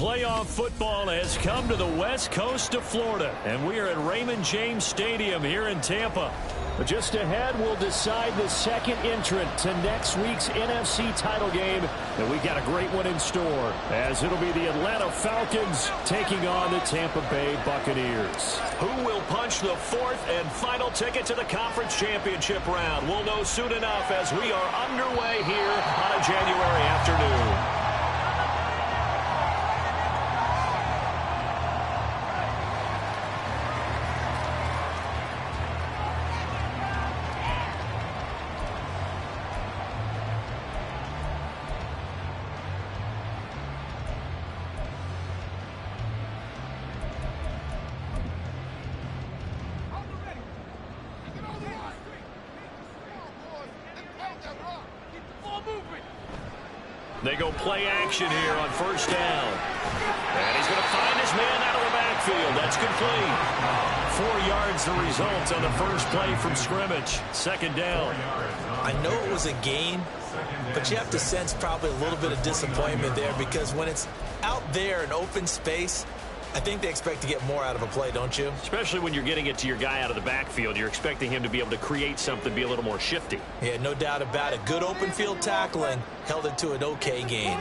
Playoff football has come to the west coast of Florida, and we are at Raymond James Stadium here in Tampa. But just ahead, we'll decide the second entrant to next week's NFC title game, and we've got a great one in store, as it'll be the Atlanta Falcons taking on the Tampa Bay Buccaneers. Who will punch the fourth and final ticket to the conference championship round? We'll know soon enough as we are underway here on a January afternoon. They go play action here on first down. And he's going to find his man out of the backfield. That's complete. 4 yards the result on the first play from scrimmage. Second down. I know it was a gain, but you have to sense probably a little bit of disappointment there, because when it's out there in open space, I think they expect to get more out of a play, don't you? Especially when you're getting it to your guy out of the backfield. You're expecting him to be able to create something, be a little more shifty. Yeah, no doubt about it. Good open field tackling held it to an okay gain.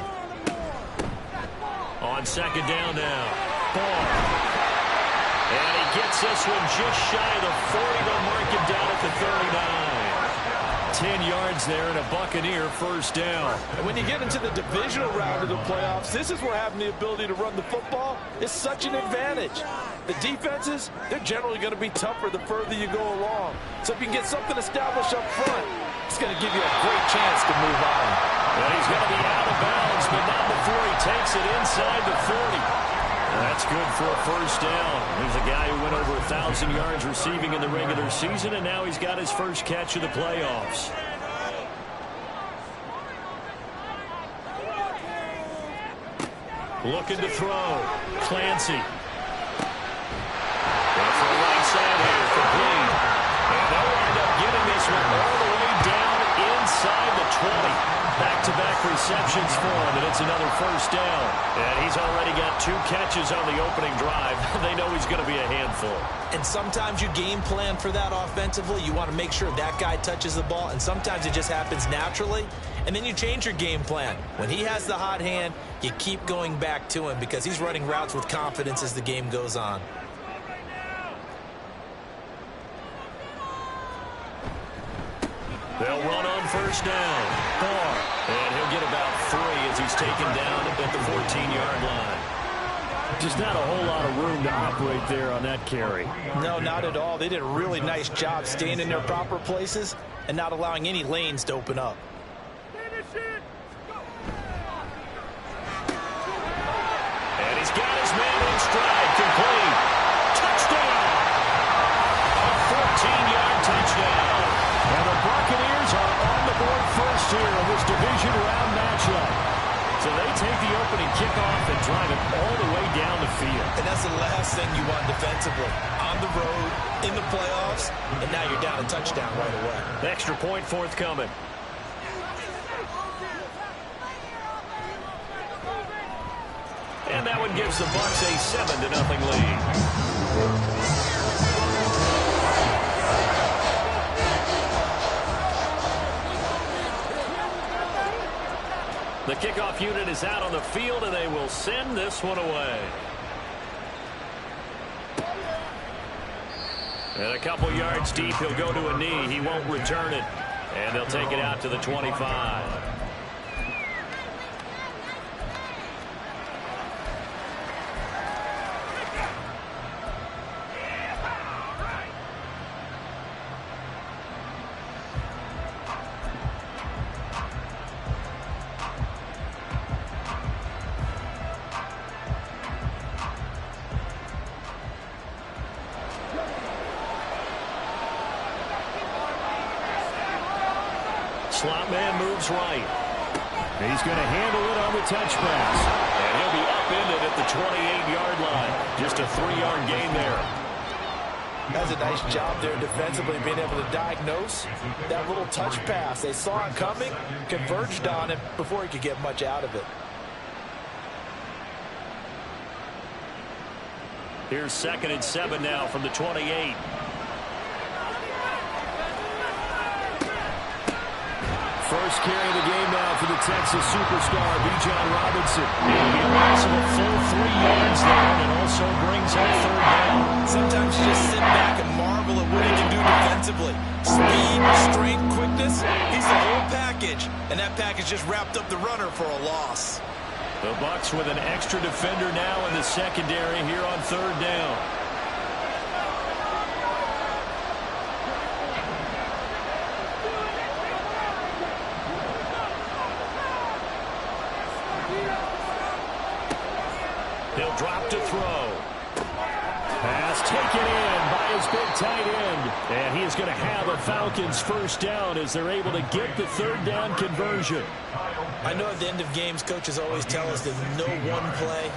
On second down now. Ball. And he gets this one just shy of the 40. They'll mark him down at the 39. 10 yards there and a Buccaneer first down. And when you get into the divisional round of the playoffs, this is where having the ability to run the football is such an advantage. The defenses, they're generally going to be tougher the further you go along. So if you can get something established up front, it's going to give you a great chance to move on. And he's going to be out of bounds, but not before he takes it inside the 40. That's good for a first down. He's a guy who went over 1,000 yards receiving in the regular season, and now he's got his first catch of the playoffs. Looking to throw. Clancy. And for the right side here, complete. And they'll end up getting this one all the way down inside the 20. Back-to-back receptions for him, and it's another first down. And he's already got 2 catches on the opening drive. They know he's going to be a handful. And sometimes you game plan for that offensively. You want to make sure that guy touches the ball, and sometimes it just happens naturally. And then you change your game plan. When he has the hot hand, you keep going back to him because he's running routes with confidence as the game goes on. They'll run on first down. Barr. And he'll get about 3 as he's taken down at the 14-yard line. Just not a whole lot of room to operate there on that carry. No, not at all. They did a really nice job staying in their proper places and not allowing any lanes to open up. And he's got his man in stride. Complete. Touchdown. A 14-yard touchdown. And the Buccaneers are on the board first here in this division round matchup. So they take the opening kickoff and drive it all the way down the field. And that's the last thing you want defensively. On the road, in the playoffs, and now you're down a touchdown right away. The extra point forthcoming. And that one gives the Bucs a 7-0 lead. The kickoff unit is out on the field, and they will send this one away. And a couple yards deep, he'll go to a knee. He won't return it. And they'll take it out to the 25. Slot man moves right. He's going to handle it on the touch pass. And he'll be upended at the 28-yard line. Just a 3-yard gain there. That's a nice job there defensively, being able to diagnose that little touch pass. They saw it coming, converged on it before he could get much out of it. Here's 2nd and 7 now from the 28. First carry of the game now for the Texas superstar, Bijan Robinson. He allows him a full 3 yards there and also brings up 3rd down. Sometimes you just sit back and marvel at what he can do defensively. Speed, strength, quickness, he's the whole package. And that package just wrapped up the runner for a loss. The Bucs with an extra defender now in the secondary here on 3rd down. He'll drop to throw. Pass taken in by his big tight end. And he is going to have a Falcons 1st down as they're able to get the 3rd down conversion. I know at the end of games, coaches always tell us that no one play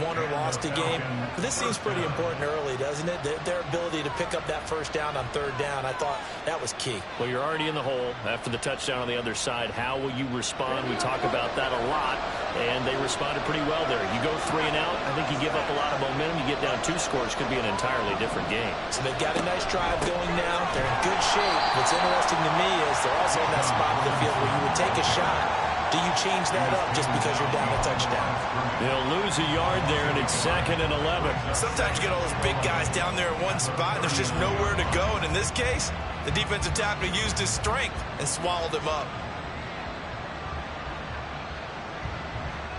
won or lost a game. But this seems pretty important early, doesn't it? Their ability to pick up that 1st down on 3rd down, I thought that was key. Well, you're already in the hole after the touchdown on the other side. How will you respond? We talk about that a lot, and they responded pretty well there. You go 3 and out, I think you give up a lot of momentum. You get down 2 scores, could be an entirely different game. So they've got a nice drive going now. They're in good shape. What's interesting to me is they're also in that spot of the field where you would take a shot. Do you change that up just because you're down a touchdown? They'll lose a yard there, and it's 2nd and 11. Sometimes you get all those big guys down there in one spot, and there's just nowhere to go. And in this case, the defensive tackle used his strength and swallowed him up.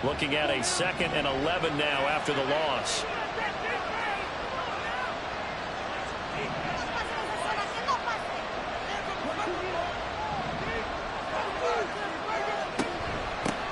Looking at a 2nd and 11 now after the loss.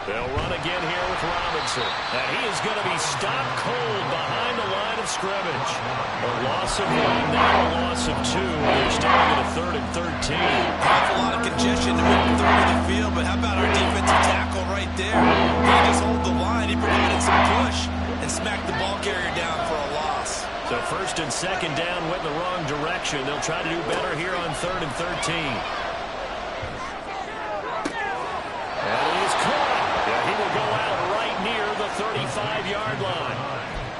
They'll run again here with Robinson. And he is going to be stopped cold behind the line of scrimmage. A loss of 1, now a loss of 2. They're starting at a 3rd and 13. Awful lot of congestion to make the 3rd of the field, but how about our defensive tackle right there? He just hold the line. He provided some push and smacked the ball carrier down for a loss. So 1st and 2nd down went in the wrong direction. They'll try to do better here on 3rd and 13. And it is caught. He will go out right near the 35-yard line.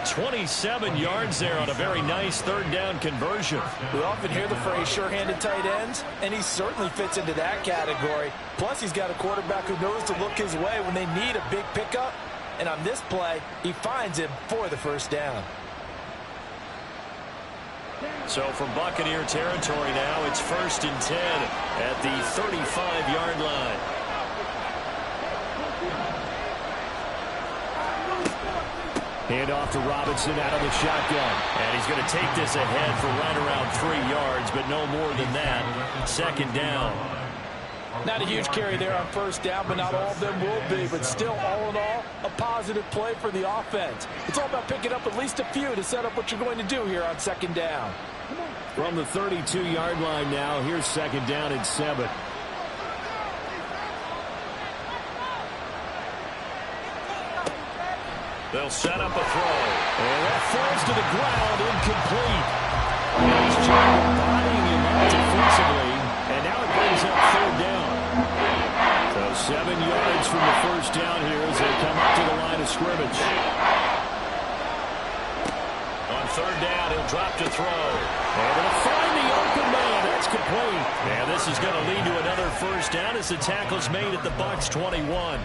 27 yards there on a very nice 3rd down conversion. We often hear the phrase sure-handed tight ends, and he certainly fits into that category. Plus, he's got a quarterback who knows to look his way when they need a big pickup. And on this play, he finds him for the 1st down. So from Buccaneer territory now, it's 1st and 10 at the 35-yard line. Hand off to Robinson out of the shotgun. And he's going to take this ahead for right around 3 yards, but no more than that. 2nd down. Not a huge carry there on 1st down, but not all of them will be. But still, all in all, a positive play for the offense. It's all about picking up at least a few to set up what you're going to do here on 2nd down. From the 32-yard line now, here's 2nd down and 7. They'll set up a throw. And that falls to the ground, incomplete. Nice job bodying him up defensively. And now it brings up 3rd down. So 7 yards from the 1st down here as they come up to the line of scrimmage. On 3rd down, he'll drop to throw. And they'll find the open man. That's complete. And this is going to lead to another 1st down as the tackle's made at the Bucs 21.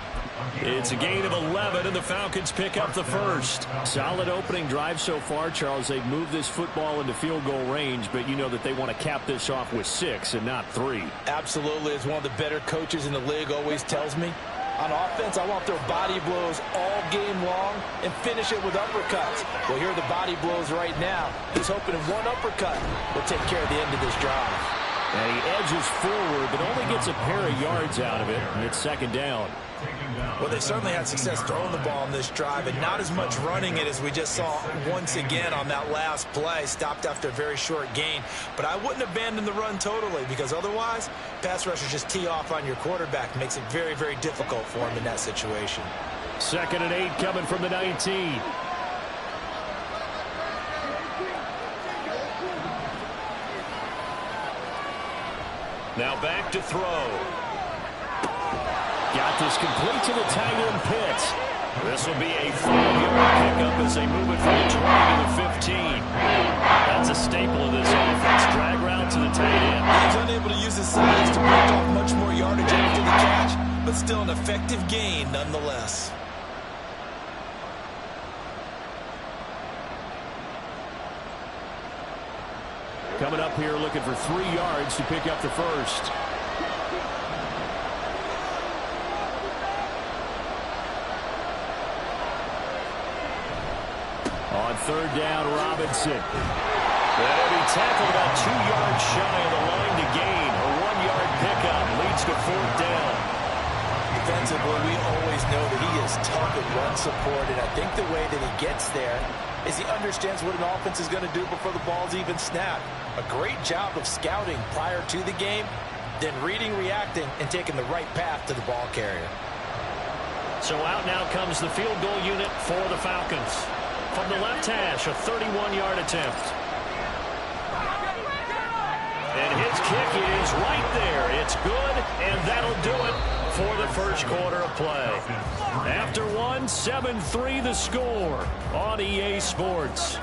It's a gain of 11, and the Falcons pick up the 1st. Solid opening drive so far, Charles. They've moved this football into field goal range, but you know that they want to cap this off with 6 and not 3. Absolutely. As one of the better coaches in the league always tells me, on offense, I want their body blows all game long and finish it with uppercuts. Well, here are the body blows right now. He's hoping in one uppercut will take care of the end of this drive. And he edges forward, but only gets a pair of yards out of it, and it's 2nd down. Well, they certainly had success throwing the ball on this drive and not as much running it as we just saw once again on that last play. Stopped after a very short gain. But I wouldn't abandon the run totally because otherwise, pass rushers just tee off on your quarterback. Makes it very, very difficult for him in that situation. 2nd and 8 coming from the 19. Now back to throw. Got this complete to the tight end Pitts. This will be a 5-yard pickup as they move it from the 20 to the 15. That's a staple of this offense. Drag route to the tight end. He's unable to use his size to break off much more yardage after the catch, but still an effective gain nonetheless. Coming up here looking for 3 yards to pick up the first. On third down, Robinson. That'll be tackled about 2 yards shy of the line to gain. A 1-yard pickup leads to 4th down. Defensively, we always know that he is tough at run support, and I think the way that he gets there is he understands what an offense is going to do before the ball's even snapped. A great job of scouting prior to the game, then reading, reacting, and taking the right path to the ball carrier. So out now comes the field goal unit for the Falcons. From the left hash, a 31-yard attempt. And his kick is right there. It's good, and that'll do it for the first quarter of play. After one, 7-3 the score on EA Sports.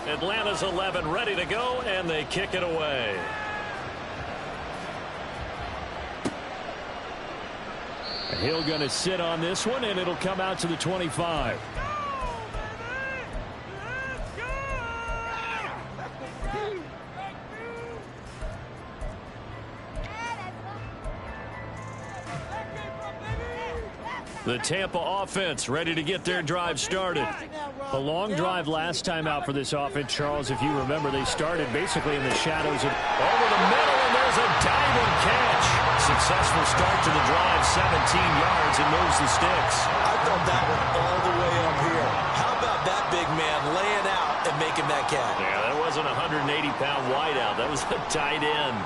Atlanta's 11 ready to go, and they kick it away. Hill going to sit on this one, and it'll come out to the 25. The Tampa offense ready to get their drive started. A long drive last time out for this offense, Charles. If you remember, they started basically in the shadows of over the middle, and there's a diving catch. Successful start to the drive, 17 yards, and moves the sticks. I felt that one all the way up here. How about that big man laying out and making that catch? Yeah, that wasn't a 180-pound wideout. That was a tight end.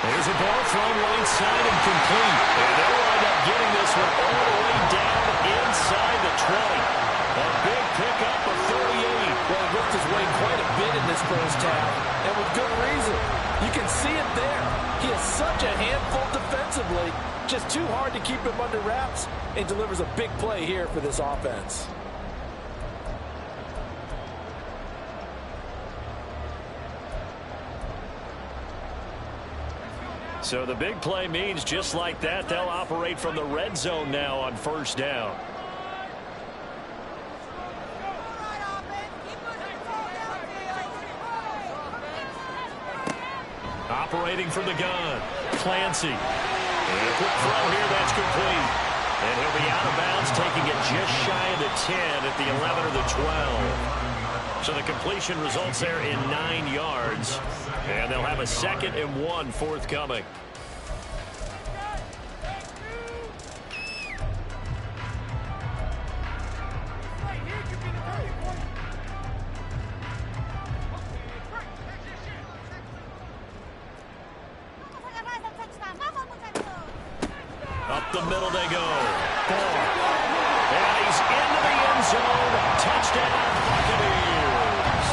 There's a ball thrown right side and complete. And they'll wind up getting this one all the way down inside the 20. A big pickup of 38. Well, he worked his way quite a bit in this first half, and with good reason. You can see it there. He is such a handful defensively. Just too hard to keep him under wraps, and delivers a big play here for this offense. So the big play means just like that, they'll operate from the red zone now on first down. Operating from the gun, Clancy. And a quick throw here, that's complete. And he'll be out of bounds, taking it just shy of the 10 at the 11 or the 12. So the completion results there in 9 yards. And they'll have a 2nd and 1 forthcoming. Up the middle they go. Far. And he's into the end zone. Touchdown, Buccaneers.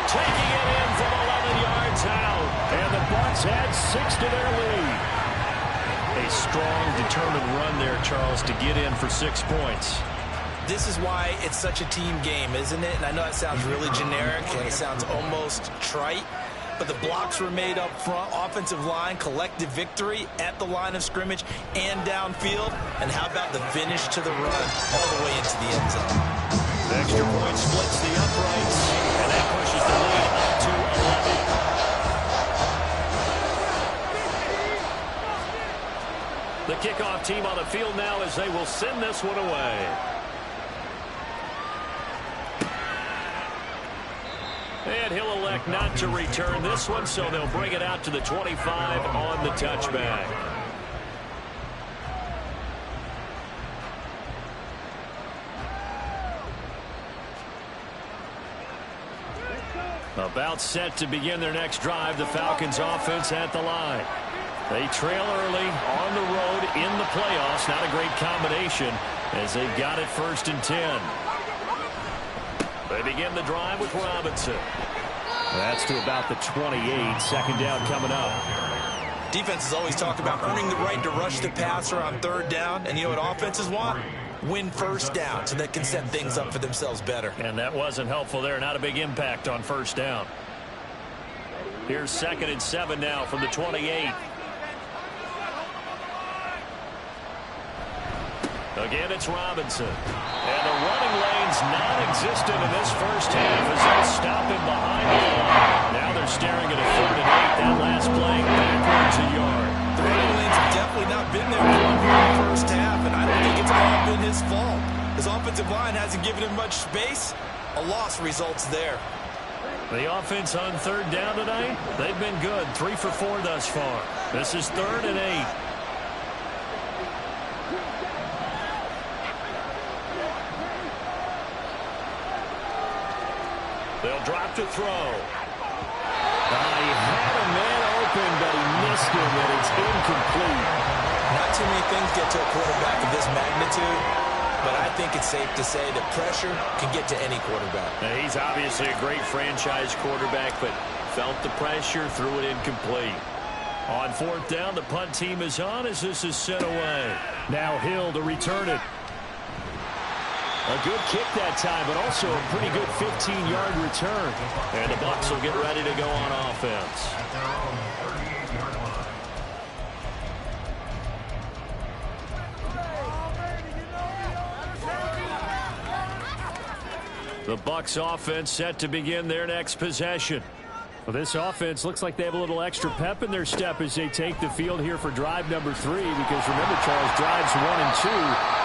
Taking it in from 11 yards out. And the Bucs add 6 to their lead. A strong, determined run there, Charles, to get in for 6 points. This is why it's such a team game, isn't it? And I know that sounds really generic and it sounds almost trite, but the blocks were made up front, offensive line, collective victory at the line of scrimmage and downfield. And how about the finish to the run all the way into the end zone? The extra point splits the uprights, and that pushes the lead up to 11. The kickoff team on the field now as they will send this one away. And he'll elect not to return this one, so they'll bring it out to the 25 on the touchback. About set to begin their next drive, the Falcons offense at the line. They trail early on the road in the playoffs. Not a great combination as they got it 1st and 10. They begin the drive with Robinson. That's to about the 28. 2nd down coming up. Defenses always talk about earning the right to rush the passer on 3rd down. And you know what offenses want? Win 1st down so they can set things up for themselves better. And that wasn't helpful there. Not a big impact on 1st down. Here's 2nd and 7 now from the 28. Again, it's Robinson. And the running lane's non-existent in this 1st half as they stop him behind the line. Now they're staring at a 3rd and 8. That last play backwards a yard. The running lanes have definitely not been there for him in the 1st half, and I don't think it's all been his fault. His offensive line hasn't given him much space. A loss results there. The offense on 3rd down tonight, they've been good. 3 for 4 thus far. This is 3rd and 8. They'll drop to throw. He had a man open, but he missed him, and it's incomplete. Not too many things get to a quarterback of this magnitude, but I think it's safe to say that pressure can get to any quarterback. Now, he's obviously a great franchise quarterback, but felt the pressure, threw it incomplete. On 4th down, the punt team is on as this is sent away. Now Hill to return it. A good kick that time, but also a pretty good 15-yard return. And the Bucs will get ready to go on offense. The Bucs offense set to begin their next possession. Well, this offense looks like they have a little extra pep in their step as they take the field here for drive number 3, because remember, Charles, drives 1 and 2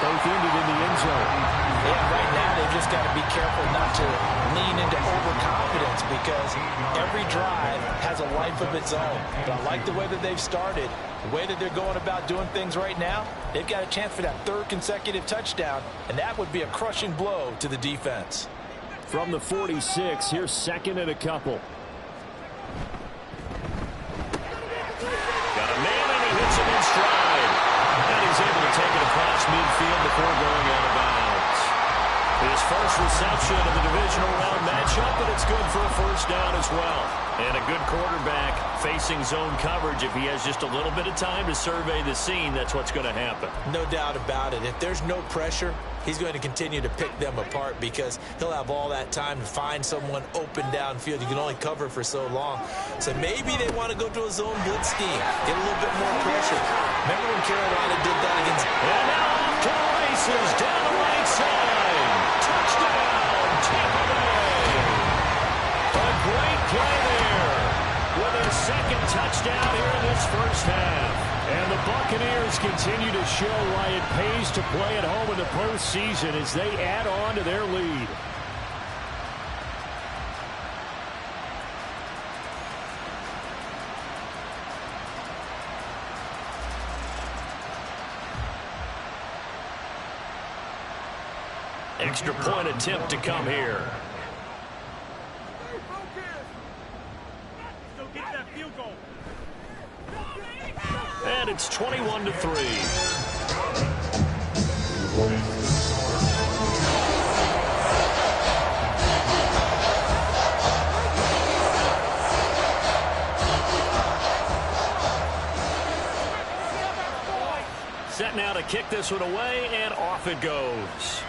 both ended in the end zone. Yeah, right now they've just got to be careful not to lean into overconfidence, because every drive has a life of its own. But I like the way that they've started, the way that they're going about doing things right now. They've got a chance for that 3rd consecutive touchdown, and that would be a crushing blow to the defense. From the 46, here's 2nd and a couple. Got a man, and he hits him in stride. And he's able to take it across midfield before going out of bounds. His first reception of the divisional round matchup, and it's good for a 1st down as well. And a good quarterback facing zone coverage. If he has just a little bit of time to survey the scene, that's what's going to happen. No doubt about it. If there's no pressure, he's going to continue to pick them apart, because he'll have all that time to find someone open downfield. You can only cover for so long. So maybe they want to go to a zone blitz scheme, get a little bit more pressure. Remember when Carolina did that against... And now off to the races down the right side. Touchdown, Tampa Bay. A great play there with a 2nd touchdown here in this 1st half. And the Buccaneers continue to show why it pays to play at home in the postseason as they add on to their lead. Extra point attempt to come here. And it's 21-3. Set now to kick this one away, and off it goes.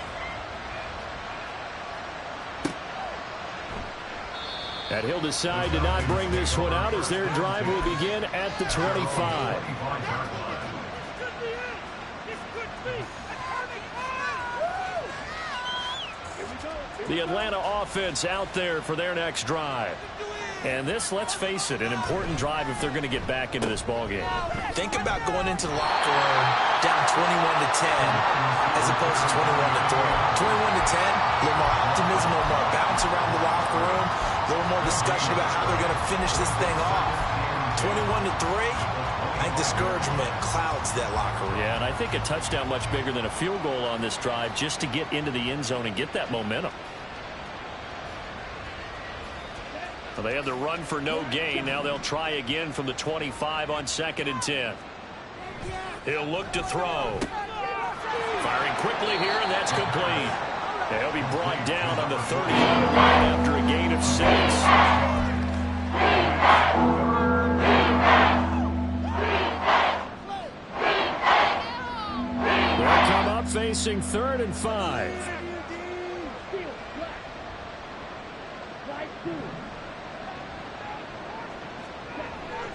And he'll decide to not bring this one out as their drive will begin at the 25. The Atlanta offense out there for their next drive. And this, let's face it, an important drive if they're going to get back into this ballgame. Think about going into the locker room down 21-10 as opposed to 21-3. 21-10, a little more optimism, a little more bounce around the locker room, a little more discussion about how they're going to finish this thing off. 21-3, I think discouragement clouds that locker room. Yeah, and I think a touchdown much bigger than a field goal on this drive just to get into the end zone and get that momentum. Well, they had the run for no gain. Now they'll try again from the 25 on 2nd and 10. He'll look to throw. Firing quickly here, and that's complete. And he'll be brought down on the 30-yard line after a gain of 6. They'll come up facing 3rd and 5.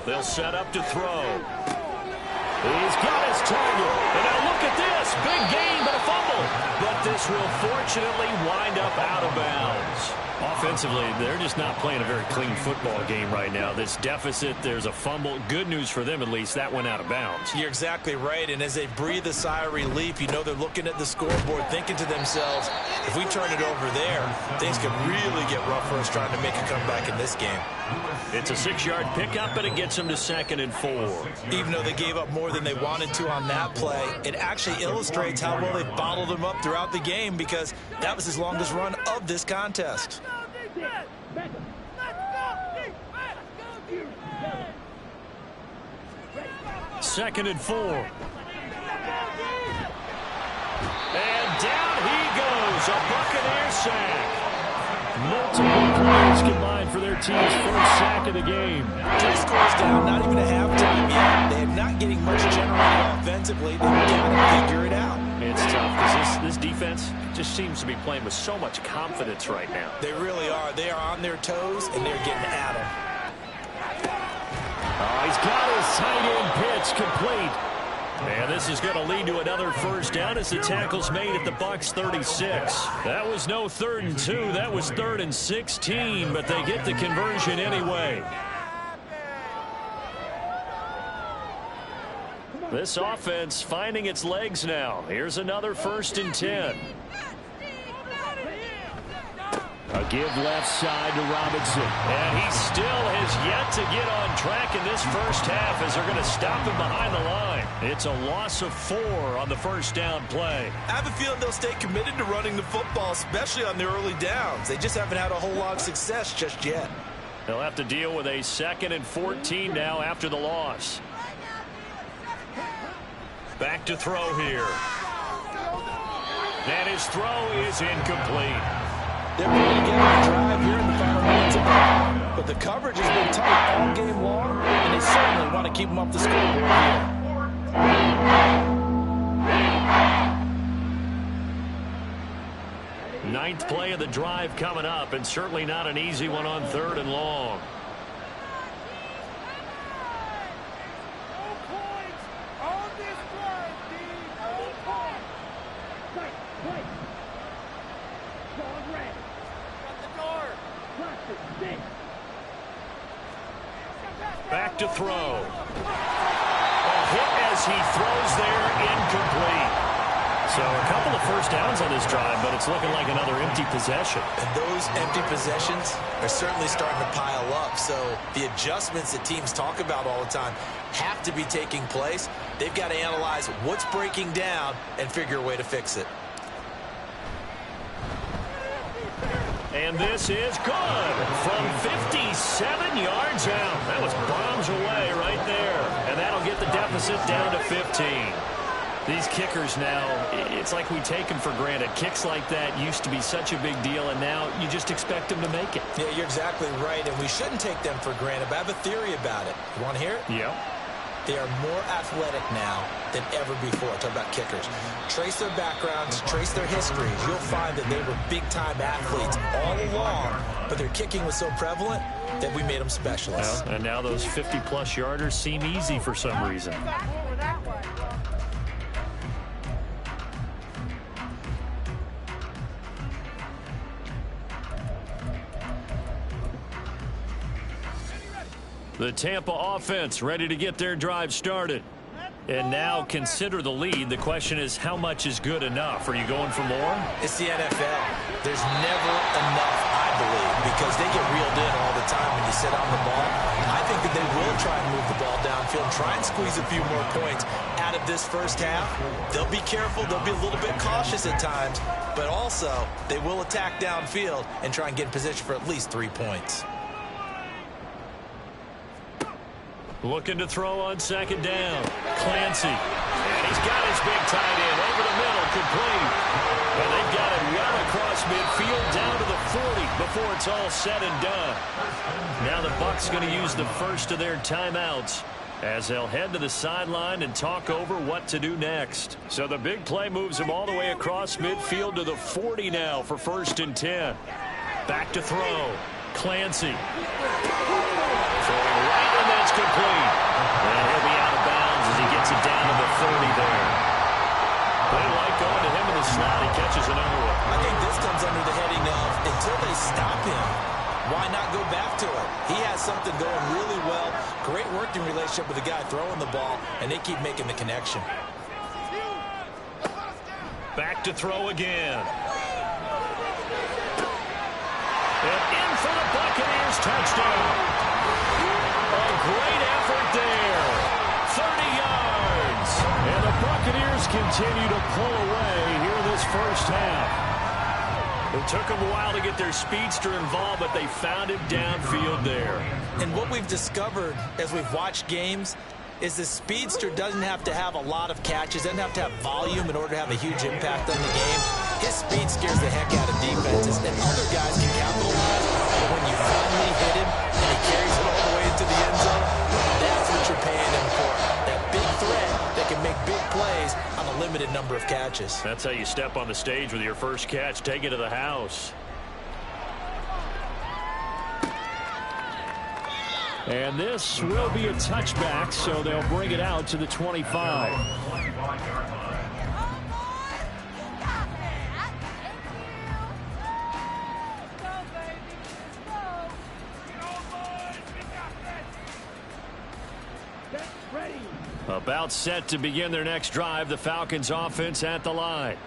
They'll set up to throw. He's got his target. And now look at this. Big gain, but a fumble. But this will fortunately wind up out of bounds. Offensively, they're just not playing a very clean football game right now. This deficit, there's a fumble. Good news for them, at least. That went out of bounds. You're exactly right. And as they breathe a sigh of relief, you know they're looking at the scoreboard, thinking to themselves, if we turn it over there, things could really get rough for us trying to make a comeback in this game. It's a 6-yard pickup, and it gets them to 2nd and 4. Even though they gave up more than they wanted to on that play, it actually illustrates how well they bottled them up throughout the game, because that was his longest run of this contest. Second and 4. And down he goes. A Buccaneer sack. Multiple players combined for their team's first sack of the game. 3 scores down, not even a halftime yet. They're not getting much generated offensively. They've got to figure it out. It's tough because this defense just seems to be playing with so much confidence right now. They really are. They are on their toes, and they're getting at them. Oh, he's got his tight end pitch complete. And this is going to lead to another first down as the tackle's made at the Bucs 36. That was no 3rd and 2. That was 3rd and 16, but they get the conversion anyway. This offense finding its legs now. Here's another 1st and 10. A give left side to Robinson. And he still has yet to get on track in this first half as they're going to stop him behind the line. It's a loss of 4 on the first down play. I have a feeling they'll stay committed to running the football, especially on their early downs. They just haven't had a whole lot of success just yet. They'll have to deal with a 2nd and 14 now after the loss. Back to throw here. And his throw is incomplete. They're putting together a drive here in the final minutes of the game. But the coverage has been tight all game long, and they certainly want to keep them off the scoreboard here. Ninth play of the drive coming up, and certainly not an easy one on 3rd and long. Back to throw. A hit as he throws there, incomplete. So a couple of first downs on this drive, but it's looking like another empty possession. And those empty possessions are certainly starting to pile up. So the adjustments that teams talk about all the time have to be taking place. They've got to analyze what's breaking down and figure a way to fix it. And this is good from 57 yards out. That was bombs away right there. And that'll get the deficit down to 15. These kickers now, it's like we take them for granted. Kicks like that used to be such a big deal, and now you just expect them to make it. Yeah, you're exactly right, and we shouldn't take them for granted. But I have a theory about it. You want to hear it? Yeah. They are more athletic now than ever before. Talk about kickers. Trace their backgrounds, trace their histories. You'll find that they were big-time athletes all along, but their kicking was so prevalent that we made them specialists. Well, and now those 50-plus yarders seem easy for some reason. The Tampa offense ready to get their drive started. And now consider the lead. The question is, how much is good enough? Are you going for more? It's the NFL. There's never enough, I believe, because they get reeled in all the time when you sit on the ball. I think that they will try and move the ball downfield, try and squeeze a few more points out of this first half. They'll be careful. They'll be a little bit cautious at times, but also they will attack downfield and try and get in position for at least 3 points. Looking to throw on second down. Clancy. And he's got his big tight end over the middle, complete. And they've got it well across midfield down to the 40 before it's all said and done. Now the Bucs going to use the first of their timeouts as they'll head to the sideline and talk over what to do next. So the big play moves them all the way across midfield to the 40 now for 1st and 10. Back to throw. Clancy. Throwing right, and that's complete. And he'll be out of bounds as he gets it down to the 30 there. They like going to him in the slot. He catches another one. I think this comes under the heading of until they stop him, why not go back to it? He has something going really well. Great working relationship with the guy throwing the ball, and they keep making the connection. Back to throw again. And in for the Buccaneers, touchdown. A great effort there. 30 yards. And the Buccaneers continue to pull away here in this first half. It took them a while to get their speedster involved, but they found him downfield there. And what we've discovered as we've watched games is the speedster doesn't have to have a lot of catches, doesn't have to have volume in order to have a huge impact on the game. His speed scares the heck out of defenses, and other guys can capitalize. But when you finally hit him and he carries it all the way into the end zone, that's what you're paying him for. That big threat that can make big plays on a limited number of catches. That's how you step on the stage with your first catch. Take it to the house. And this will be a touchback, so they'll bring it out to the 25. About set to begin their next drive, the Falcons offense at the line.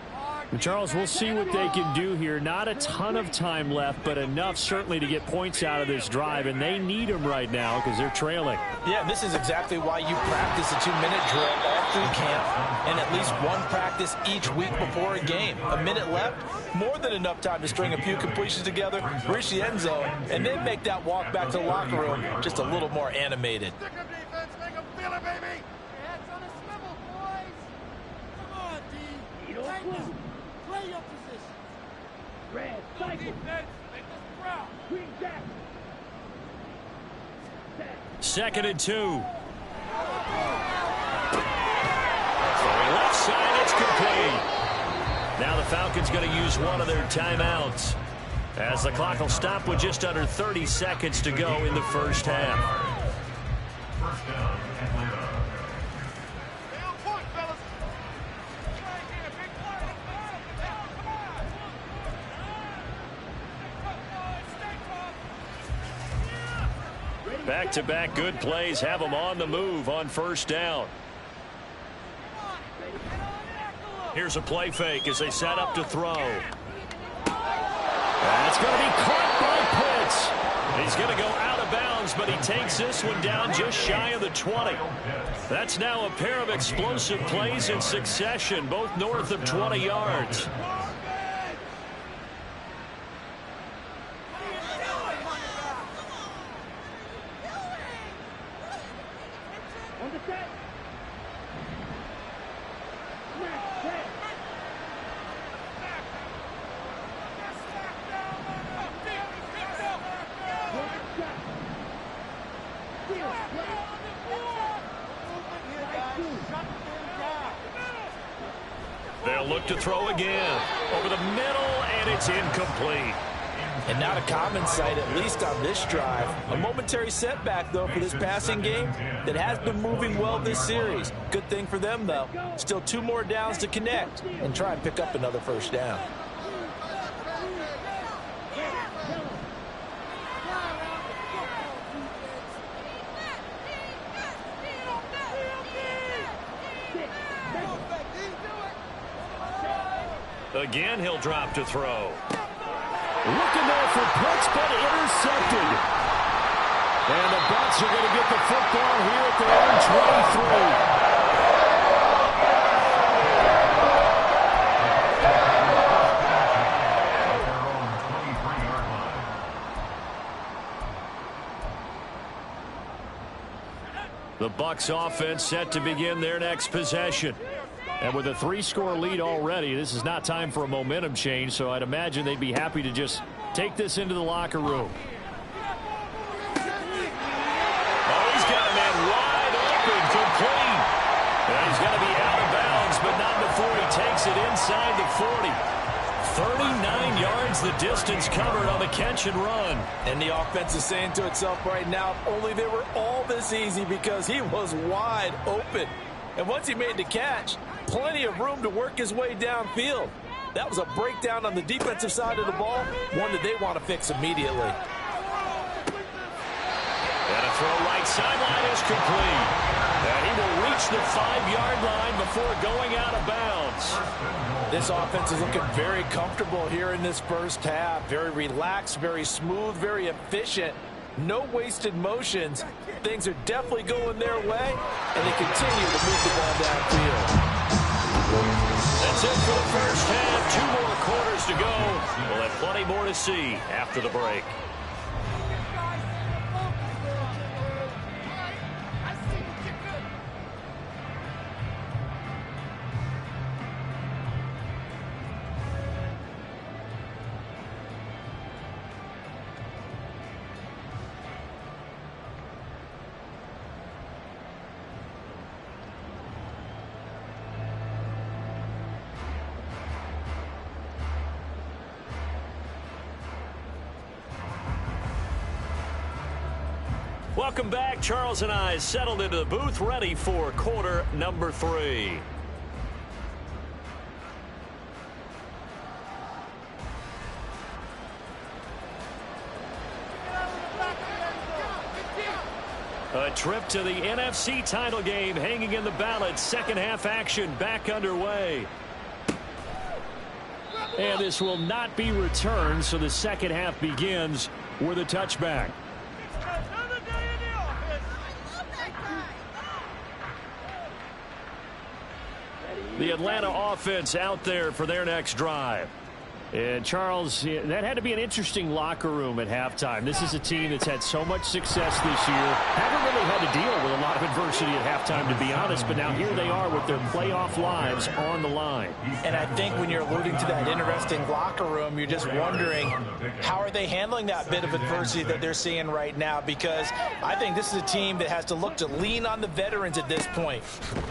And Charles, we'll see what they can do here. Not a ton of time left, but enough certainly to get points out of this drive, and they need them right now because they're trailing. Yeah, this is exactly why you practice a 2-minute drill all through camp and at least one practice each week before a game. A minute left, more than enough time to string a few completions together, reach the end zone, and then make that walk back to the locker room just a little more animated. Second and 2. Throwing left side, it's complete. Now the Falcons going to use one of their timeouts as the clock will stop with just under 30 seconds to go in the first half. Back-to-back good plays have them on the move on first down. Here's a play fake as they set up to throw. And it's going to be caught by Pitts. He's going to go out of bounds, but he takes this one down just shy of the 20. That's now a pair of explosive plays in succession, both north of 20 yards. They'll look to throw again. Over the middle, and it's incomplete. And not a common sight, at least on this drive. A momentary setback, though, for this passing game that has been moving well this series. Good thing for them, though. Still 2 more downs to connect and try and pick up another first down. Again, he'll drop to throw. Looking there for Pitts, but intercepted. And the Bucs are going to get the football here at their own 23. The Bucs offense set to begin their next possession. And with a 3-score lead already, this is not time for a momentum change, so I'd imagine they'd be happy to just take this into the locker room. Oh, he's got a man wide open, complete. And he's going to be out of bounds, but not before he takes it inside the 40. 39 yards the distance covered on the catch and run. And the offense is saying to itself right now, if only they were all this easy, because he was wide open. And once he made the catch, plenty of room to work his way downfield. That was a breakdown on the defensive side of the ball, one that they want to fix immediately. And a throw right sideline is complete. And he will reach the 5-yard line before going out of bounds. This offense is looking very comfortable here in this first half. Very relaxed, very smooth, very efficient. No wasted motions. Things are definitely going their way, and they continue to move the ball downfield. That's it for the first half. 2 more quarters to go. We'll have plenty more to see after the break. Welcome back. Charles and I settled into the booth, ready for quarter number 3. A trip to the NFC title game hanging in the balance. Second half action back underway. And this will not be returned, so the second half begins with a touchback. The Atlanta offense out there for their next drive. And, Charles, that had to be an interesting locker room at halftime. This is a team that's had so much success this year. Haven't really had to deal with a lot of adversity at halftime, to be honest. But now here they are with their playoff lives on the line. And I think when you're alluding to that interesting locker room, you're just wondering, how are they handling that bit of adversity that they're seeing right now? Because I think this is a team that has to look to lean on the veterans at this point.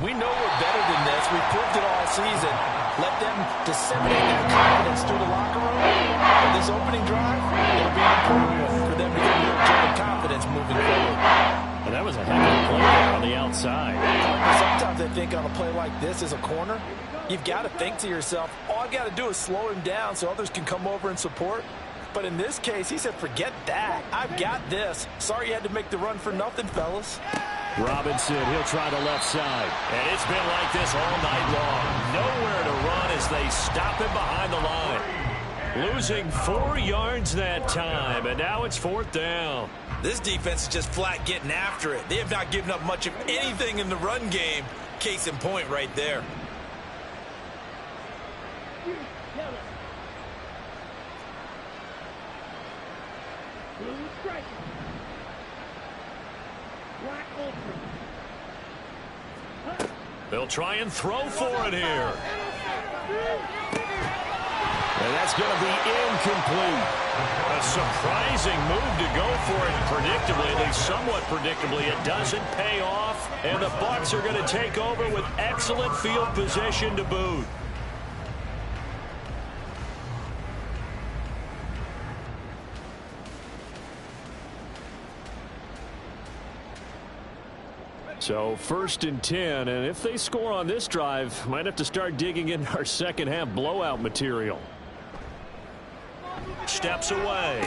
We know we're better than this. We've proved it all season. Let them disseminate that confidence through the locker room. And this opening drive, it'll be an important one for them to get real joy and confidence moving forward. And that was a heck of a play there on the outside. Sometimes I think on a play like this as a corner, you've got to think to yourself, all I got to do is slow him down so others can come over and support. But in this case, he said, forget that. I've got this. Sorry you had to make the run for nothing, fellas. Robinson, he'll try the left side. And it's been like this all night long. Nowhere to run as they stop him behind the line. Losing 4 yards that time, and now it's 4th down. This defense is just flat getting after it. They have not given up much of anything in the run game. Case in point right there. They'll try and throw for it here. And that's going to be incomplete. A surprising move to go for it predictably, at least somewhat predictably. It doesn't pay off, and the Bucs are going to take over with excellent field position to boot. So 1st and 10, and if they score on this drive, might have to start digging into our second half blowout material. Steps away.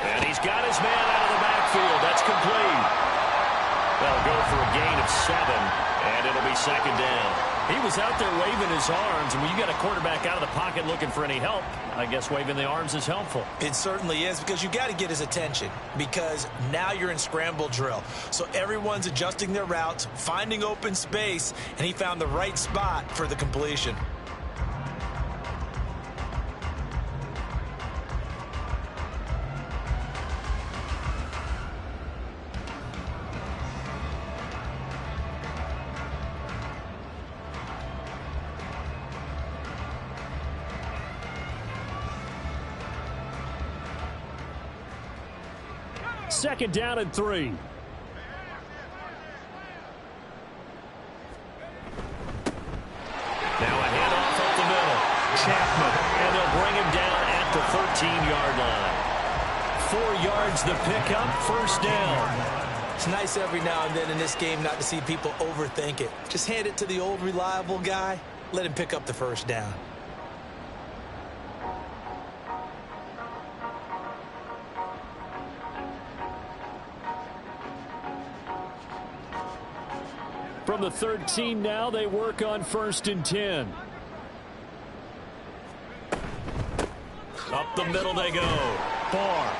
And he's got his man out of the backfield. That's complete. They'll go for a gain of 7, and it'll be 2nd down. He was out there waving his arms, and when you got a quarterback out of the pocket looking for any help, I guess waving the arms is helpful. It certainly is, because you got to get his attention, because now you're in scramble drill. So everyone's adjusting their routes, finding open space, and he found the right spot for the completion. second down and 3. Now a handoff up the middle. Chapman, and they'll bring him down at the 13-yard line. 4 yards the pickup, first down. It's nice every now and then in this game not to see people overthink it. Just hand it to the old reliable guy. Let him pick up the first down. From the 13 now, they work on 1st and 10. Up the middle they go. Barr.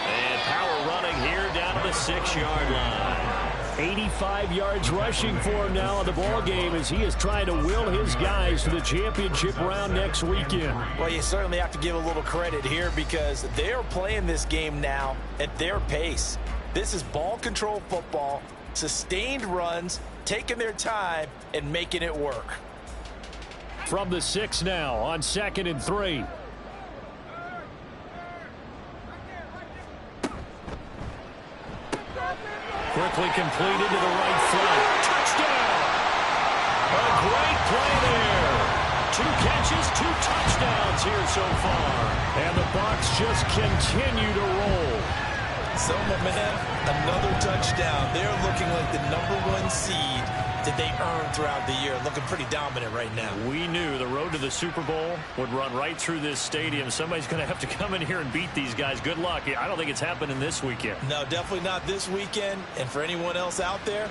And power running here down to the 6-yard line. 85 yards rushing for him now in the ball game as he is trying to will his guys to the championship round next weekend. Well, you certainly have to give a little credit here because they are playing this game now at their pace. This is ball control football, sustained runs, taking their time and making it work. From the 6 now on 2nd and 3. Quickly completed to the right flank. Touchdown! A great play there. 2 catches, 2 touchdowns here so far. And the Bucs just continue to roll. So, man, another touchdown. They're looking like the #1 seed that they earned throughout the year. Looking pretty dominant right now. We knew the road to the Super Bowl would run right through this stadium. Somebody's going to have to come in here and beat these guys. Good luck. I don't think it's happening this weekend. No, definitely not this weekend. And for anyone else out there,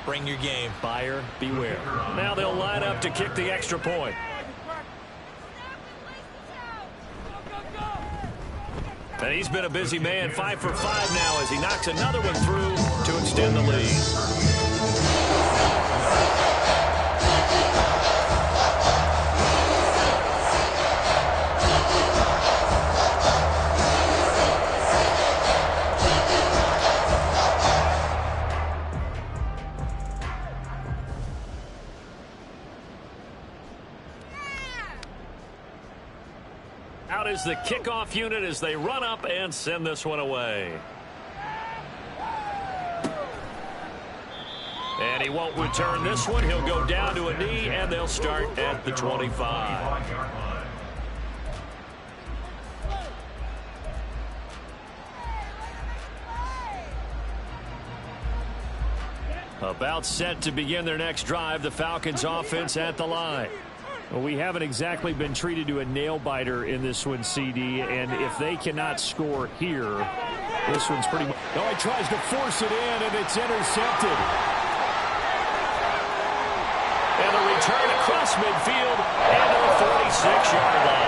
bring your game. Buyer beware. Now they'll line up to kick the extra point. And he's been a busy man, 5 for 5 now as he knocks another one through to extend the lead. Out is the kickoff unit as they run up and send this one away. And he won't return this one. He'll go down to a knee, and they'll start at the 25. About set to begin their next drive, the Falcons offense at the line. Well, we haven't exactly been treated to a nail-biter in this one, CD, and if they cannot score here, this one's pretty much... Oh, he tries to force it in, and it's intercepted. And a return across midfield and to the 46-yard line.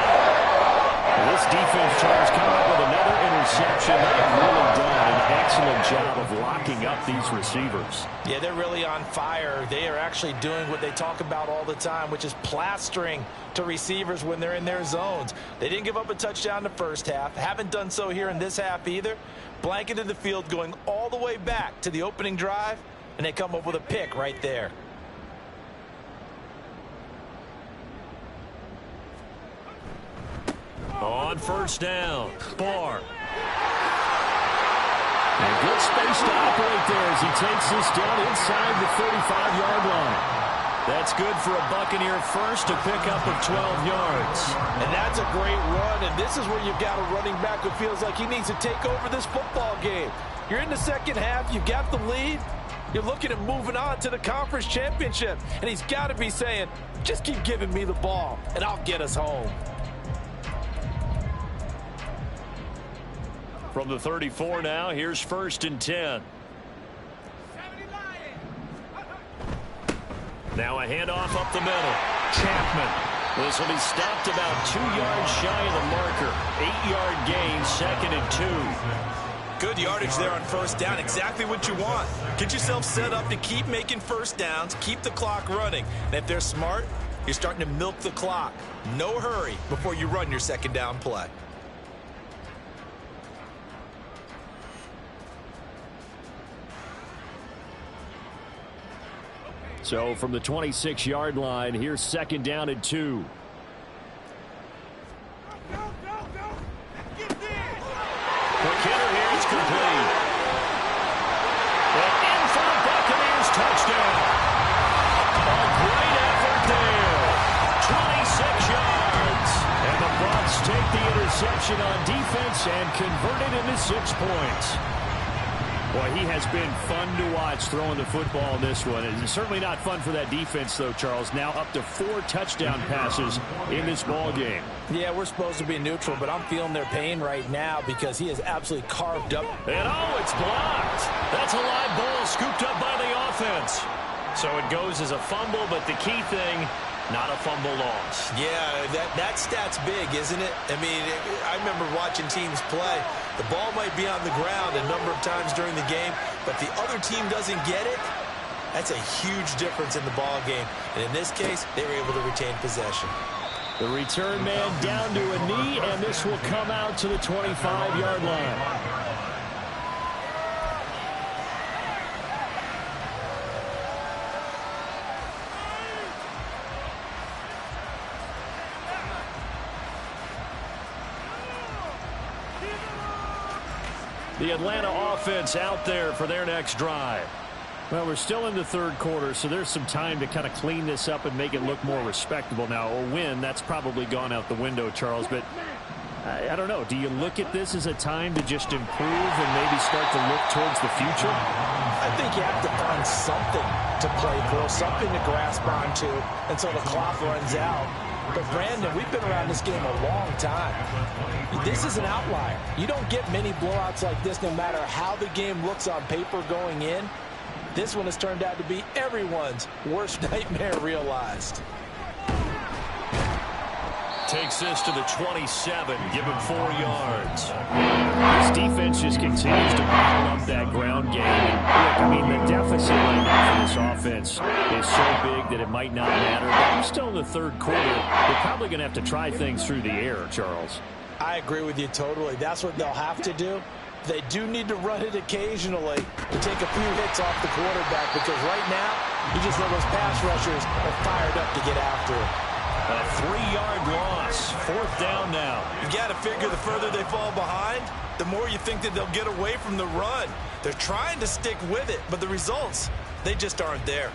This defense tries to come up with another interception. They have really done an excellent job of locking up these receivers. Yeah, they're really on fire. They are actually doing what they talk about all the time, which is plastering to receivers when they're in their zones. They didn't give up a touchdown in the first half. Haven't done so here in this half either. Blanketed the field going all the way back to the opening drive, and they come up with a pick right there. On first down, Barr. And good space to operate there as he takes this down inside the 35-yard line. That's good for a Buccaneer first, a pickup of 12 yards. And that's a great run, and this is where you've got a running back who feels like he needs to take over this football game. You're in the second half, you've got the lead, you're looking at moving on to the conference championship, and he's got to be saying, just keep giving me the ball, and I'll get us home. From the 34 now, here's 1st and 10. Now a handoff up the middle. Chapman. This will be stopped about 2 yards shy of the marker. 8-yard gain, 2nd and 2. Good yardage there on first down. Exactly what you want. Get yourself set up to keep making first downs, keep the clock running. And if they're smart, you're starting to milk the clock. No hurry before you run your second down play. So from the 26-yard line, here's 2nd down and 2. Quick hitter here, it's complete. interception on defense and converted into 6 points. Boy, he has been fun to watch throwing the football in this one. It's certainly not fun for that defense, though, Charles. Now up to 4 touchdown passes in this ball game. Yeah, we're supposed to be neutral, but I'm feeling their pain right now because he is absolutely carved up. And oh, it's blocked. That's a live ball scooped up by the offense. So it goes as a fumble, but the key thing, not a fumble loss. Yeah, that stat's big, isn't it? I mean, I remember watching teams play. The ball might be on the ground a number of times during the game, but the other team doesn't get it. That's a huge difference in the ball game. And in this case, they were able to retain possession. The return man down to a knee, and this will come out to the 25-yard line. The Atlanta offense out there for their next drive. Well, we're still in the third quarter, so there's some time to kind of clean this up and make it look more respectable. Now, a win, that's probably gone out the window, Charles, but I don't know. Do you look at this as a time to just improve and maybe start to look towards the future? I think you have to find something to play for, something to grasp onto until the clock runs out. But, Brandon, we've been around this game a long time. This is an outlier. You don't get many blowouts like this no matter how the game looks on paper going in. This one has turned out to be everyone's worst nightmare realized. Takes this to the 27, give him 4 yards. This defense just continues to pile up that ground game. And look, I mean, the deficit right now for this offense is so big that it might not matter. But we're still in the third quarter. They're probably going to have to try things through the air, Charles. I agree with you totally. That's what they'll have to do. They do need to run it occasionally to take a few hits off the quarterback because right now, you just know those pass rushers are fired up to get after him. A 3-yard loss. 4th down now. You got to figure the further they fall behind, the more you think that they'll get away from the run. They're trying to stick with it, but the results, they just aren't there.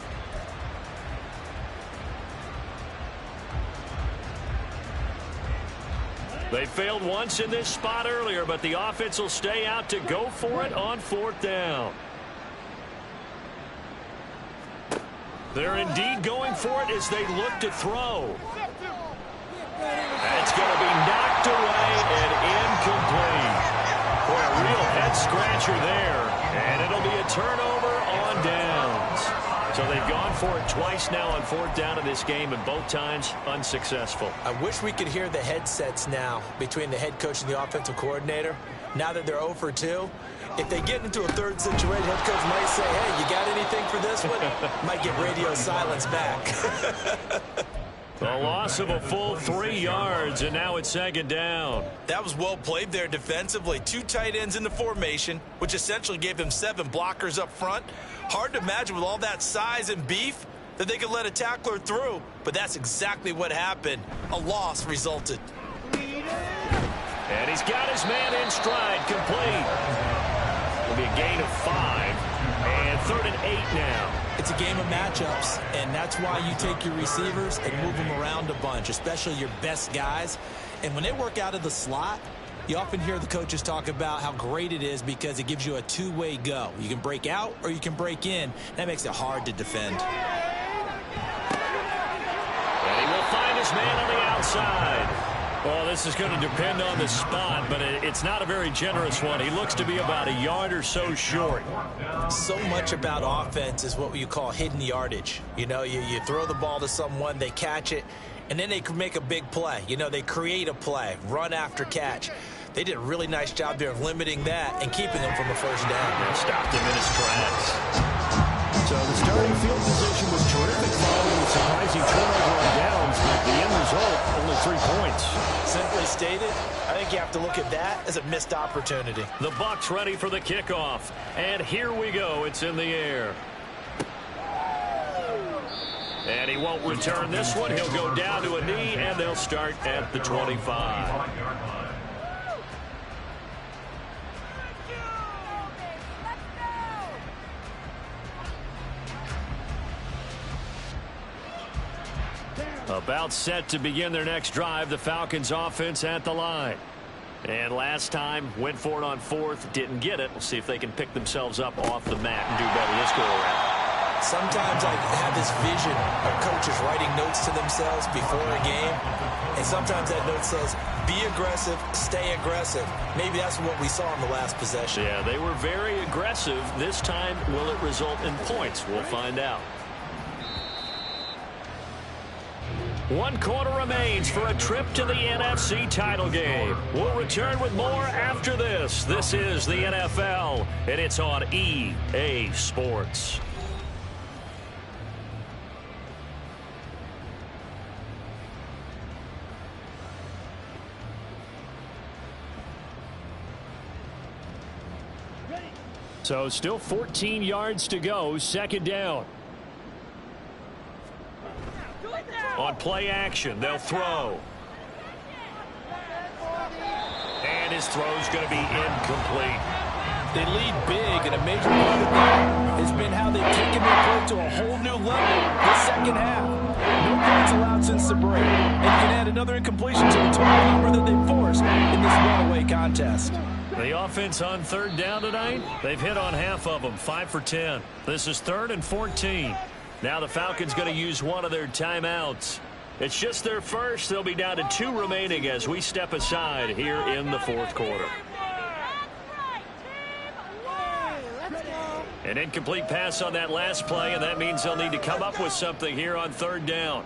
They failed once in this spot earlier, but the offense will stay out to go for it on 4th down. They're indeed going for it as they look to throw. That's going to be knocked away and incomplete. Boy, a real head-scratcher there, and it'll be a turnover on downs. So they've gone for it twice now on 4th down in this game, and both times unsuccessful. I wish we could hear the headsets now between the head coach and the offensive coordinator. Now that they're 0 for 2, if they get into a third situation, head coach might say, hey, you got anything for this one? Might get radio silence back. The loss of a full 3 yards, and now it's 2nd down. That was well played there defensively. 2 tight ends in the formation, which essentially gave them 7 blockers up front. Hard to imagine with all that size and beef that they could let a tackler through, but that's exactly what happened. A loss resulted. And he's got his man in stride, complete. It'll be a gain of 5, and 3rd and 8 now. It's a game of matchups, and that's why you take your receivers and move them around a bunch, especially your best guys. And when they work out of the slot, you often hear the coaches talk about how great it is because it gives you a two-way go. You can break out or you can break in. That makes it hard to defend. And he will find his man on the outside. Well, this is going to depend on the spot, but it's not a very generous one. He looks to be about a yard or so short. So much about offense is what you call hidden yardage. You know, you throw the ball to someone, they catch it, and then they can make a big play. You know, they create a play, run after catch. They did a really nice job there of limiting that and keeping them from a first down. They stopped him in his tracks. So the starting field position was terrific following the surprising turnover on downs, but the end result, only 3 points. Simply stated, I think you have to look at that as a missed opportunity. The Bucs ready for the kickoff, and here we go. It's in the air. And he won't return this one. He'll go down to a knee, and they'll start at the 25. About set to begin their next drive, the Falcons offense at the line. And last time, went for it on fourth, didn't get it. We'll see if they can pick themselves up off the mat and do better this go around. Sometimes I have this vision of coaches writing notes to themselves before a game, and sometimes that note says, be aggressive, stay aggressive. Maybe that's what we saw in the last possession. Yeah, they were very aggressive. This time, will it result in points? We'll find out. 1 quarter remains for a trip to the NFC title game. We'll return with more after this. This is the NFL, and it's on EA Sports. So still 14 yards to go, second down. On play action, they'll throw. And his throw's going to be incomplete. They lead big, and a major part of that has been how they've taken their play to a whole new level this second half. No points allowed since the break, and you can add another incompletion to the total number that they forced in this runaway contest. The offense on third down tonight, they've hit on half of them, 5 for 10. This is 3rd and 14. Now the Falcons going to use one of their timeouts. It's just their first. They'll be down to 2 remaining as we step aside here in the fourth quarter. An incomplete pass on that last play, and that means they'll need to come up with something here on third down.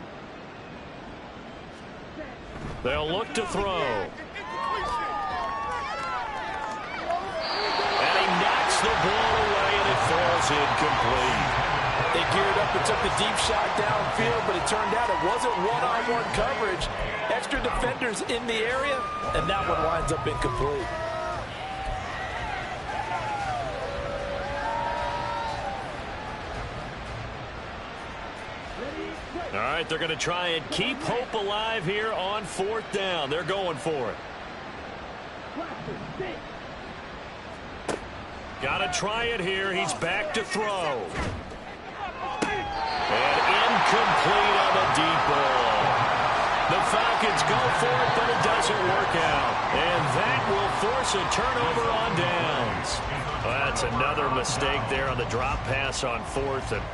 They'll look to throw. The ball away, and it falls incomplete. They geared up and took the deep shot downfield, but it turned out it wasn't one-on-one coverage. Extra defenders in the area, and that one winds up incomplete. All right, they're going to try and keep hope alive here on fourth down. They're going for it. Got to try it here. He's back to throw. And incomplete on the deep ball. The Falcons go for it, but it doesn't work out. And that will force a turnover on downs. Well, that's another mistake there on the drop pass on fourth. And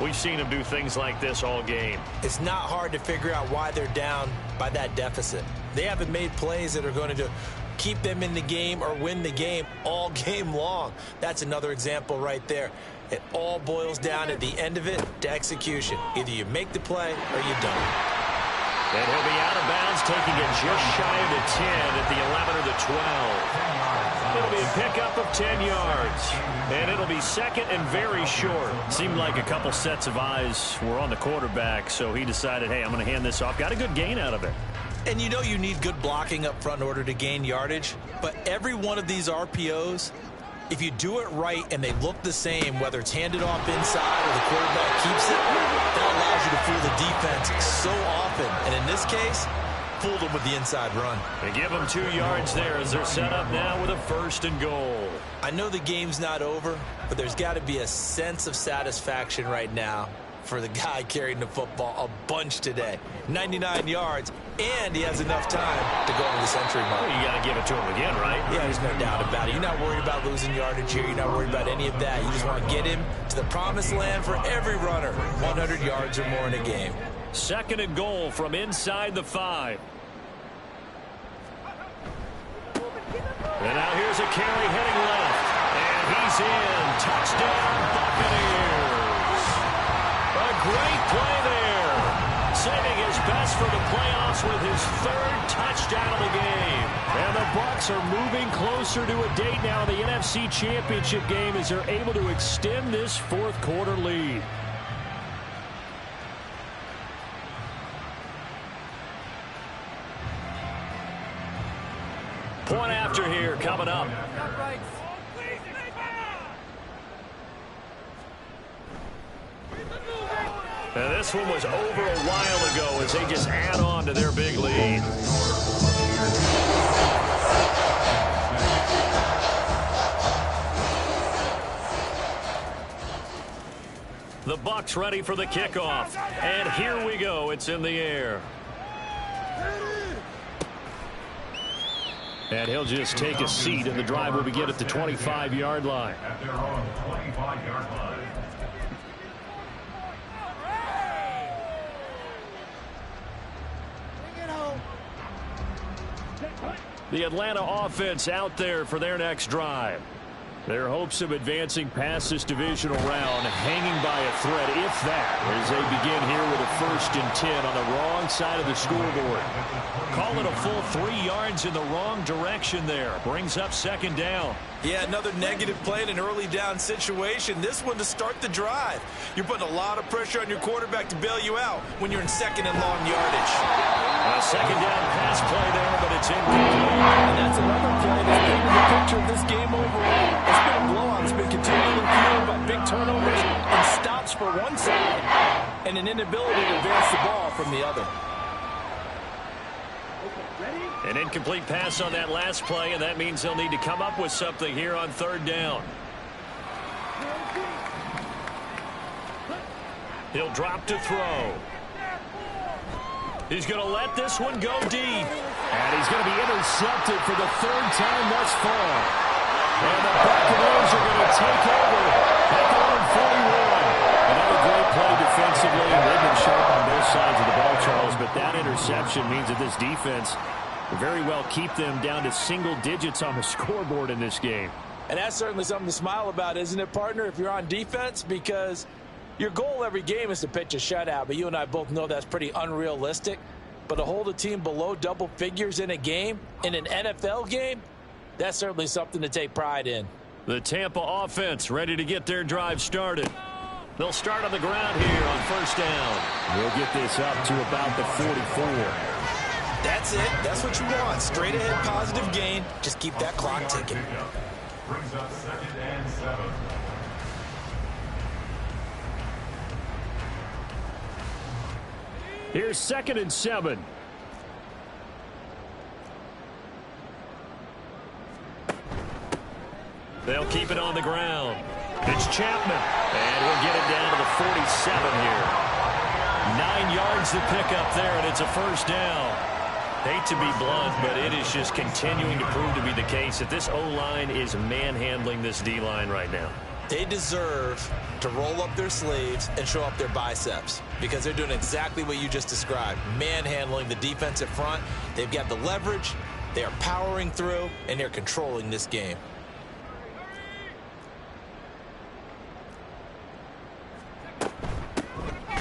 we've seen them do things like this all game. It's not hard to figure out why they're down by that deficit. They haven't made plays that are going to keep them in the game or win the game all game long. That's another example right there. It all boils down at the end of it to execution. Either you make the play or you don't. And he'll be out of bounds, taking it just shy of the 10 at the 11 or the 12. It'll be a pickup of 10 yards. And it'll be second and very short. Seemed like a couple sets of eyes were on the quarterback, so he decided, hey, I'm going to hand this off. Got a good gain out of it. And you know you need good blocking up front in order to gain yardage. But every one of these RPOs, if you do it right and they look the same, whether it's handed off inside or the quarterback keeps it, that allows you to fool the defense so often. And in this case, fooled them with the inside run. They give them 2 yards there as they're set up now with a 1st and goal. I know the game's not over, but there's got to be a sense of satisfaction right now for the guy carrying the football a bunch today. 99 yards, and he has enough time to go over the century mark. Well, you got to give it to him again, right? Yeah, there's no doubt about it. You're not worried about losing yardage here. You're not worried about any of that. You just want to get him to the promised land for every runner. 100 yards or more in a game. 2nd and goal from inside the 5. And now here's a carry heading left. And he's in. Touchdown, Buccaneers. A great play there. Saving his best for the playoffs with his 3rd touchdown of the game. And the Bucs are moving closer to a date now in the NFC Championship game as they're able to extend this 4th quarter lead. Point after here coming up. And this one was over a while ago as they just add on to their big lead. The Bucs ready for the kickoff. And here we go. It's in the air. And he'll just take a seat, and the drive will begin at the 25-yard line. At their own 25-yard line. The Atlanta offense out there for their next drive. Their hopes of advancing past this divisional round hanging by a thread, if that, as they begin here with a 1st and 10 on the wrong side of the scoreboard. Call it a full 3 yards in the wrong direction there. Brings up 2nd down. Yeah, another negative play in an early down situation. This one to start the drive. You're putting a lot of pressure on your quarterback to bail you out when you're in 2nd and long yardage. A 2nd down pass play there, but it's incomplete. And that's another play that's painted the picture of this game overall. It's been a blowout. It's been continually fueled by big turnovers and stops for one side and an inability to advance the ball from the other. An incomplete pass on that last play, and that means they'll need to come up with something here on 3rd down. He'll drop to throw. He's going to let this one go deep. And he's going to be intercepted for the 3rd time thus far. And the Buccaneers are going to take over at their own 41. Another great play defensively. They've been sharp on both sides of the ball, Charles, but that interception means that this defense very well keep them down to single digits on the scoreboard in this game. And that's certainly something to smile about, isn't it, partner, if you're on defense? Because your goal every game is to pitch a shutout, but you and I both know that's pretty unrealistic. But to hold a team below double figures in a game, in an NFL game, that's certainly something to take pride in. The Tampa offense ready to get their drive started. They'll start on the ground here on 1st down. We'll get this up to about the 44. That's it. That's what you want. Straight ahead positive gain. Just keep that clock ticking. Brings up 2nd and 7. Here's 2nd and 7. They'll keep it on the ground. It's Chapman, and he'll get it down to the 47 here. 9 yards to pick up there, and it's a 1st down. Hate to be blunt, but it is just continuing to prove to be the case that this O-line is manhandling this D-line right now. They deserve to roll up their sleeves and show up their biceps because they're doing exactly what you just described, manhandling the defensive front. They've got the leverage, they are powering through, and they're controlling this game.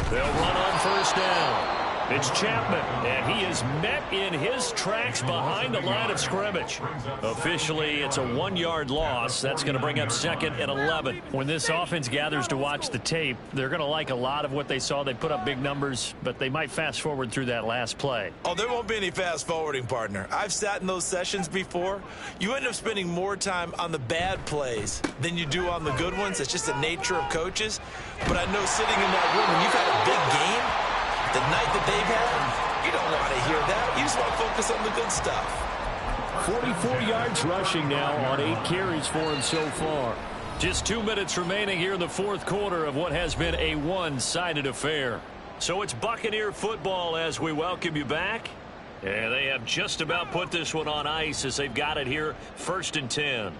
They'll run on 1st down. It's Chapman, and he is met in his tracks behind the line of scrimmage. Officially, it's a 1-yard loss. That's going to bring up 2nd and 11. When this offense gathers to watch the tape, they're going to like a lot of what they saw. They put up big numbers, but they might fast forward through that last play. Oh, there won't be any fast forwarding, partner. I've sat in those sessions before. You end up spending more time on the bad plays than you do on the good ones. It's just the nature of coaches. But I know sitting in that room, when you've had a big game, the night that they've had, you don't want to hear that. You just want to focus on the good stuff. 44 yards rushing now on 8 carries for him so far. Just 2 minutes remaining here in the 4th quarter of what has been a one-sided affair. So it's Buccaneer football as we welcome you back. And they have just about put this one on ice as they've got it here 1st and 10.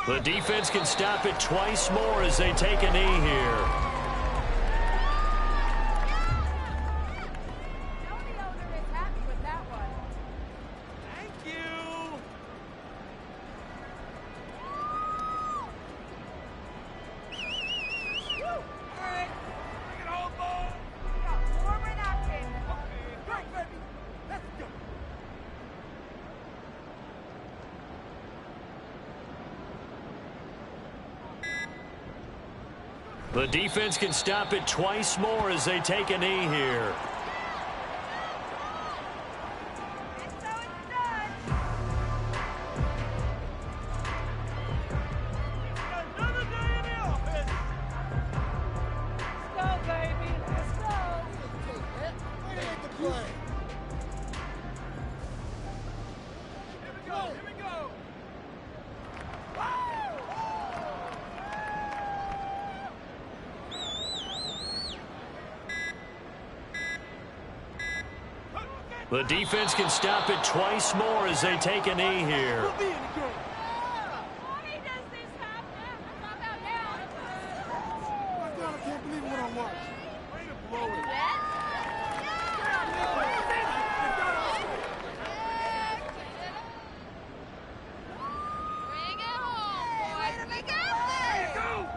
The defense can stop it twice more as they take a knee here. The defense can stop it twice more as they take a knee here. The defense can stop it twice more as they take a knee here. I can't believe what I watched. Way to blow it. Bring it home, boys. We got this.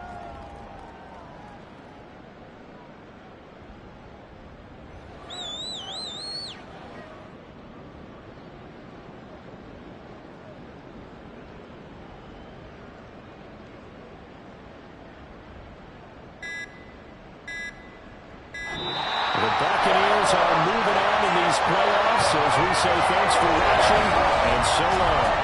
The Buccaneers are moving on in these playoffs as we say thanks for watching and so long.